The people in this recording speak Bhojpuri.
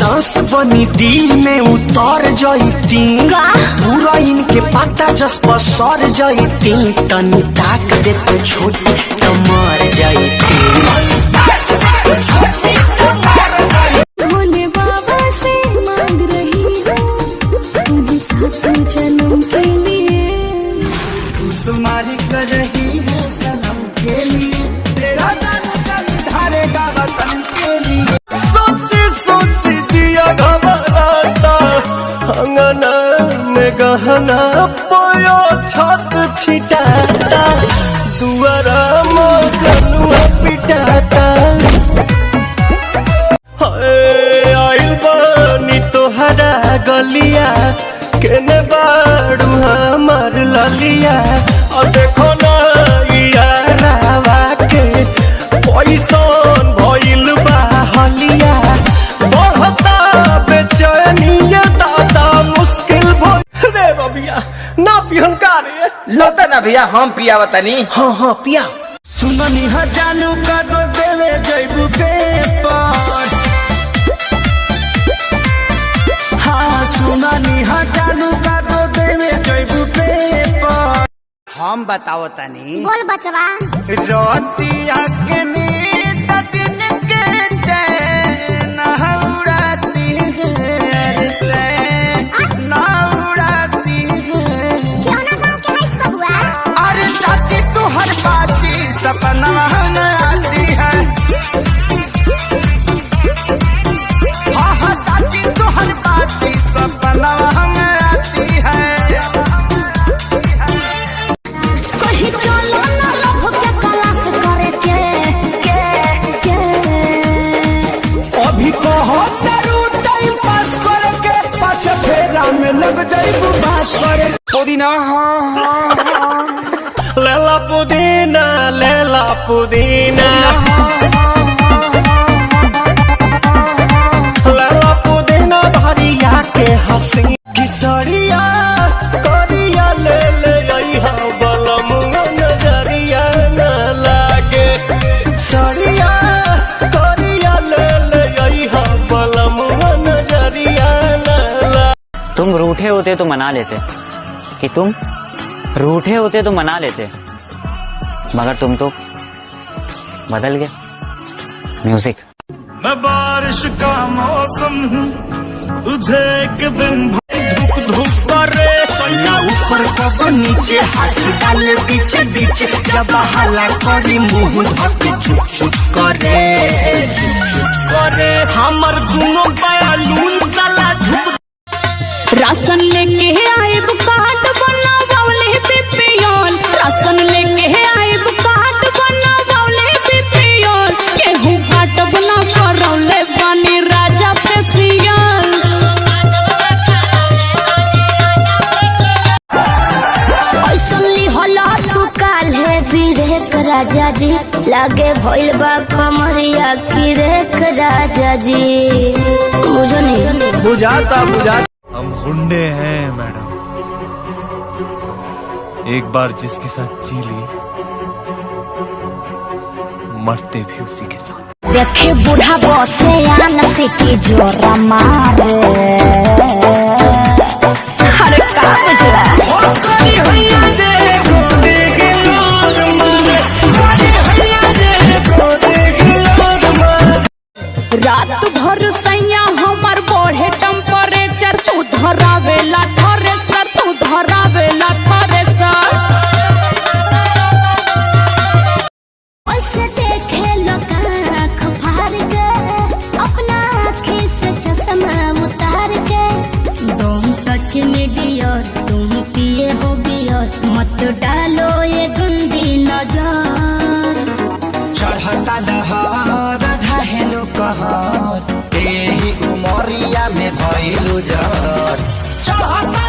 सांस बनी दिल में उतर जईती, पूरा इनके पता जस पर सर जईती, तनी ताक दे तो छोटी तो मर जईती। भोले बाबा से मांग रही हूँ तुम्हें 7 जन्म के लिए, सुमारी कर रही है सनम के लिए, तेरा जान धारेगा वतन के लिए। सोची सोची जिया घबराता, अंगना में गहना पोयो छत छिटाता, दुआरा मजनुआ पिटाता। आइल बानी तोहरा गलिया, केने बाड़ू हमार ललिया, और देखो ना यारावा के पैसन भइल बा हलिया, बढ़ता बेचैनिया दादा मुश्किल भइल रे बबिया। ना पिहन का रे लोता ना भैया हम पिया बतानी। हाँ हाँ पिया। सुननी हा जानू का दो देवे जैबू पेपर, हाँ सुननी हा जानू का दो देवे जैबू पेपर। हम बताओ तनी बोल बचवा। रोतिया के नींद दिन के चैन उड़ाती है, चैन उड़ाती है। क्यों ना गाँव के है इसका बुआ? अरे चाची तू हर बाची सपना में आती है, हाँ हाँ चाची तू हर बाची सपना में आती है। कहीं चलो ना लभ के क्लास करे के अभी कहो तेरू टाइम पास करके पाछे फेरा में लग जाइबू बास करे। पुदीना लेला पुदीना, लेला पुदीना, लेला पुदीना भरिया के हंसी किसरिया करिया ले ले अइहा बलमुआ नजरिया न लागे, सरिया करिया ले ले अइहा बलमुआ नजरिया न लागे। तुम रूठे होते तो मना लेते, कि तुम रूठे होते तो मना लेते, मगर तुम तो बदल गए। म्यूजिक। मैं बारिश का मौसम हूँ, तुझे एक दिन धुक धुक करे, सैया ऊपर कब नीचे हाथ डाले पीछे पीछे, जब हला करी मुँह धके चुप चुप करे, चुप चुप करे। हमर दोनों बयालून साला झुक। राशन लेके आए कार्ड बनावले बीपीएल, राशन लेके आए कार्ड बनावले बीपीएल, केहू कार्ड बना करौले बानी राजा फेसियल। ऐसन लिहला तू काल्हे बिरेक राजा जी, लागे भइल बा कमरिया किरेक राजा जी। बुझो नहीं बुझाता बुझाता। हम गुंडे हैं मैडम, एक बार जिसके साथ जी ली मरते भी उसी के साथ। देखे बूढ़ा बसे आना से की जोरा मारे, अरे का बुझला रात भर सैया हमार बढ़े टेम्परेचर, तू धरावेला थ्रेसर, तू धरावेला थ्रेसर। ऐसे देखे लोग आँख फाड़ के, अपना आँखी से चश्मा उतार के, तुम सच में डियर, तुम पिए हो बियर, मत डालो ये गंदी नजर। चढ़ता दहार ढहेलो कहर, तेही उमरिया में भइलु जर। चढ़ता